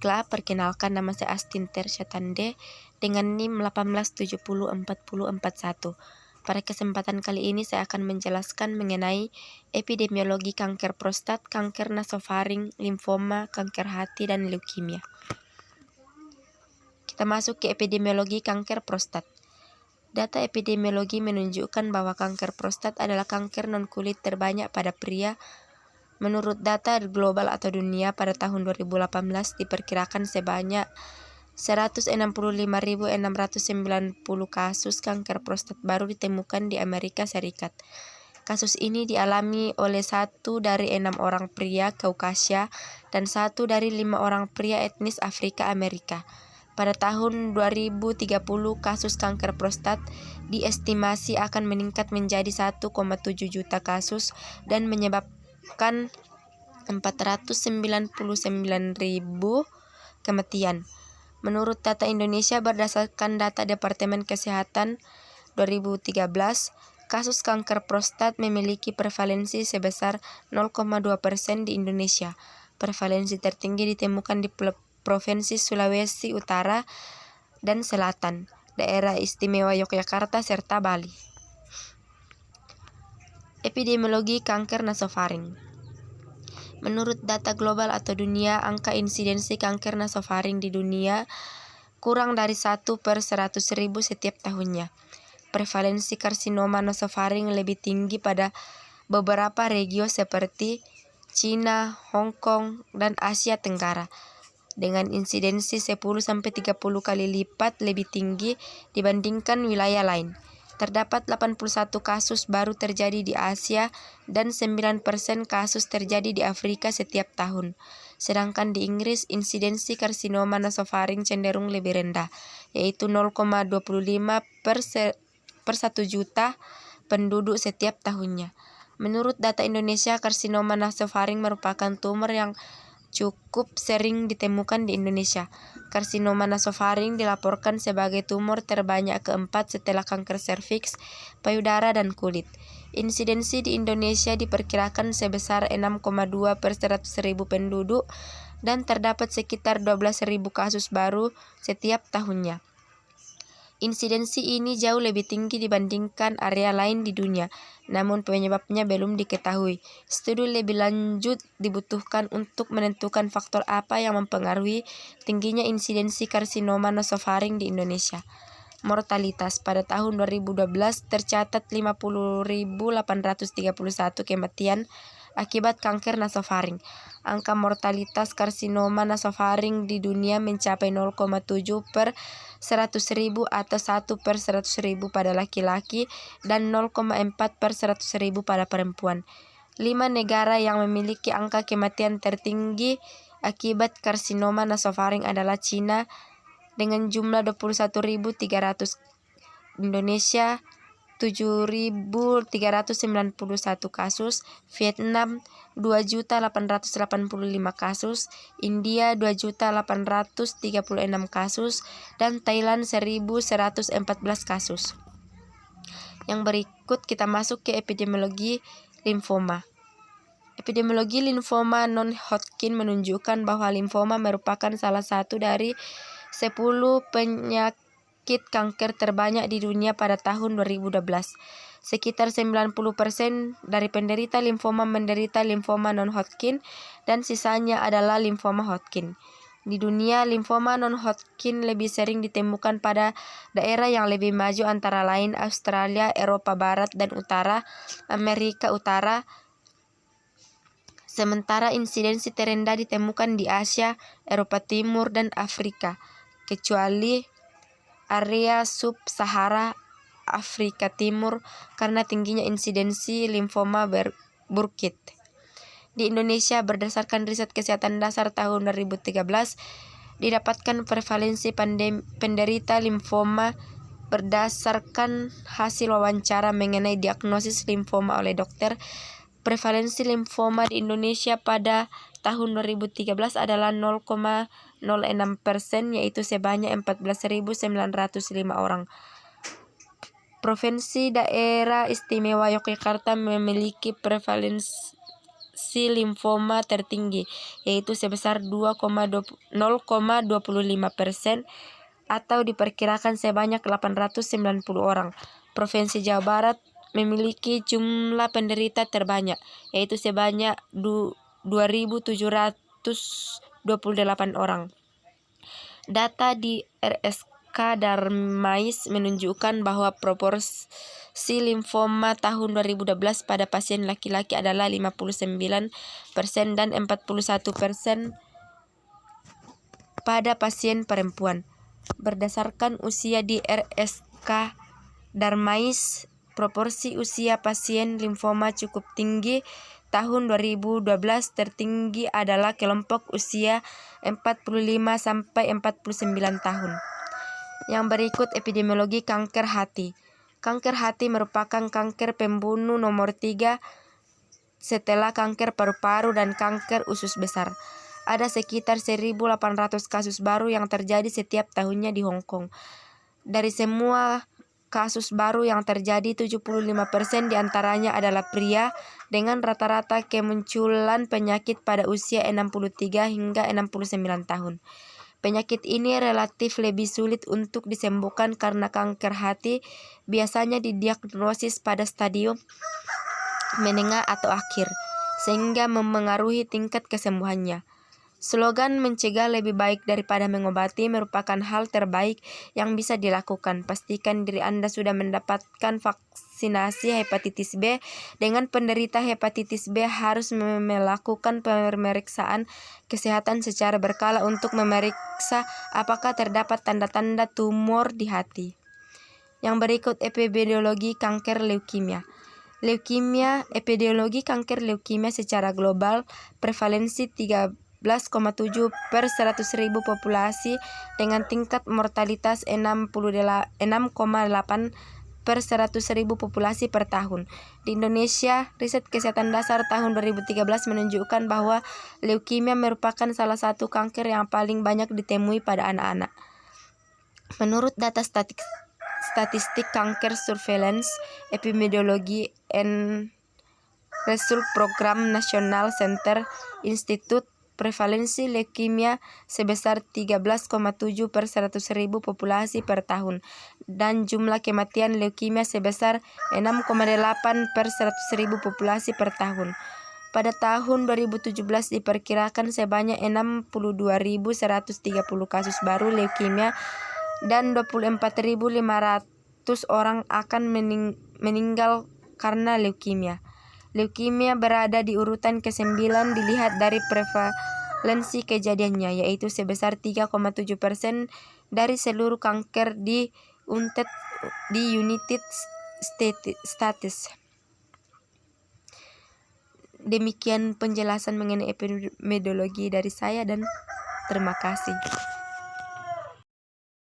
Baiklah, perkenalkan nama saya Astinter Syatande dengan NIM 18704041. Pada kesempatan kali ini saya akan menjelaskan mengenai epidemiologi kanker prostat, kanker nasofaring, limfoma, kanker hati, dan leukemia. Kita masuk ke epidemiologi kanker prostat. Data epidemiologi menunjukkan bahwa kanker prostat adalah kanker non-kulit terbanyak pada pria. Menurut data global atau dunia pada tahun 2018 diperkirakan sebanyak 165.690 kasus kanker prostat baru ditemukan di Amerika Serikat. Kasus ini dialami oleh 1 dari 6 orang pria Kaukasia dan 1 dari 5 orang pria etnis Afrika Amerika. Pada tahun 2030 kasus kanker prostat diestimasi akan meningkat menjadi 1,7 juta kasus dan menyebabkan 499.000 kematian. Menurut data Indonesia berdasarkan data Departemen Kesehatan 2013, kasus kanker prostat memiliki prevalensi sebesar 0,2% di Indonesia. Prevalensi tertinggi ditemukan di Provinsi Sulawesi Utara dan Selatan, Daerah Istimewa Yogyakarta, serta Bali. Epidemiologi kanker nasofaring. Menurut data global atau dunia, angka insidensi kanker nasofaring di dunia kurang dari 1 per 100.000 setiap tahunnya. Prevalensi karsinoma nasofaring lebih tinggi pada beberapa regio seperti Cina, Hong Kong, dan Asia Tenggara, dengan insidensi 10-30 kali lipat lebih tinggi dibandingkan wilayah lain. Terdapat 81 kasus baru terjadi di Asia dan 9% kasus terjadi di Afrika setiap tahun. Sedangkan di Inggris, insidensi karsinoma nasofaring cenderung lebih rendah, yaitu 0,25 per 1 juta penduduk setiap tahunnya. Menurut data Indonesia, karsinoma nasofaring merupakan tumor yang cukup sering ditemukan di Indonesia. Karsinoma nasofaring dilaporkan sebagai tumor terbanyak keempat setelah kanker serviks, payudara, dan kulit. Insidensi di Indonesia diperkirakan sebesar 6,2 per 100.000 penduduk dan terdapat sekitar 12.000 kasus baru setiap tahunnya. Insidensi ini jauh lebih tinggi dibandingkan area lain di dunia, namun penyebabnya belum diketahui. Studi lebih lanjut dibutuhkan untuk menentukan faktor apa yang mempengaruhi tingginya insidensi karsinoma nasofaring di Indonesia. Mortalitas pada tahun 2012 tercatat 50.831 kematian akibat kanker nasofaring. Angka mortalitas karsinoma nasofaring di dunia mencapai 0,7 per 100.000 atau 1 per 100.000 pada laki-laki dan 0,4 per 100.000 pada perempuan. 5 negara yang memiliki angka kematian tertinggi akibat karsinoma nasofaring adalah Cina dengan jumlah 21.300, Indonesia 7.391 kasus, Vietnam 2.885 kasus, India 2.836 kasus, dan Thailand 1.114 kasus. Yang berikut kita masuk ke epidemiologi limfoma. Epidemiologi limfoma non-Hodgkin menunjukkan bahwa limfoma merupakan salah satu dari 10 penyakit kanker terbanyak di dunia pada tahun 2012. Sekitar 90% dari penderita limfoma menderita limfoma non-Hodgkin dan sisanya adalah limfoma Hodgkin. Di dunia, limfoma non-Hodgkin lebih sering ditemukan pada daerah yang lebih maju antara lain Australia, Eropa Barat dan Utara, Amerika Utara. Sementara insidensi terendah ditemukan di Asia, Eropa Timur, dan Afrika, kecuali area sub-Sahara Afrika Timur karena tingginya insidensi limfoma Burkitt. Di Indonesia, berdasarkan riset kesehatan dasar tahun 2013, didapatkan prevalensi penderita limfoma berdasarkan hasil wawancara mengenai diagnosis limfoma oleh dokter. Prevalensi limfoma di Indonesia pada tahun 2013 adalah 0,06%, yaitu sebanyak 14.905 orang. Provinsi Daerah Istimewa Yogyakarta memiliki prevalensi proporsi limfoma tertinggi, yaitu sebesar 0,25% atau diperkirakan sebanyak 890 orang. Provinsi Jawa Barat memiliki jumlah penderita terbanyak, yaitu sebanyak 2.728 orang. Data di RSK Darmais menunjukkan bahwa proporsi limfoma tahun 2012 pada pasien laki-laki adalah 59% dan 41% pada pasien perempuan. Berdasarkan usia di RSK Darmais, proporsi usia pasien limfoma cukup tinggi. Tahun 2012 tertinggi adalah kelompok usia 45 sampai 49 tahun. Yang berikut epidemiologi kanker hati. Kanker hati merupakan kanker pembunuh nomor 3 setelah kanker paru-paru dan kanker usus besar. Ada sekitar 1.800 kasus baru yang terjadi setiap tahunnya di Hong Kong. Dari semua kasus baru yang terjadi, 75% diantaranya adalah pria, dengan rata-rata kemunculan penyakit pada usia 63 hingga 69 tahun. Penyakit ini relatif lebih sulit untuk disembuhkan karena kanker hati biasanya didiagnosis pada stadium menengah atau akhir, sehingga memengaruhi tingkat kesembuhannya. Slogan "mencegah lebih baik daripada mengobati" merupakan hal terbaik yang bisa dilakukan. Pastikan diri Anda sudah mendapatkan vaksinasi hepatitis B. Dengan penderita hepatitis B harus melakukan pemeriksaan kesehatan secara berkala untuk memeriksa apakah terdapat tanda-tanda tumor di hati. Yang berikut epidemiologi kanker leukemia. Epidemiologi kanker leukemia secara global, prevalensi 13,7 per 100.000 populasi dengan tingkat mortalitas 6,8 per 100.000 populasi per tahun. Di Indonesia, riset kesehatan dasar tahun 2013 menunjukkan bahwa leukemia merupakan salah satu kanker yang paling banyak ditemui pada anak-anak. Menurut data statistik kanker surveillance, epidemiologi and Result Program National Center Institute, prevalensi leukemia sebesar 13,7 per 100.000 populasi per tahun, dan jumlah kematian leukemia sebesar 6,8 per 100.000 populasi per tahun. Pada tahun 2017 diperkirakan sebanyak 62.130 kasus baru leukemia dan 24.500 orang akan meninggal karena leukemia. Leukemia berada di urutan ke-9 dilihat dari prevalensi kejadiannya, yaitu sebesar 3,7% dari seluruh kanker di United States. Demikian penjelasan mengenai epidemiologi dari saya dan terima kasih.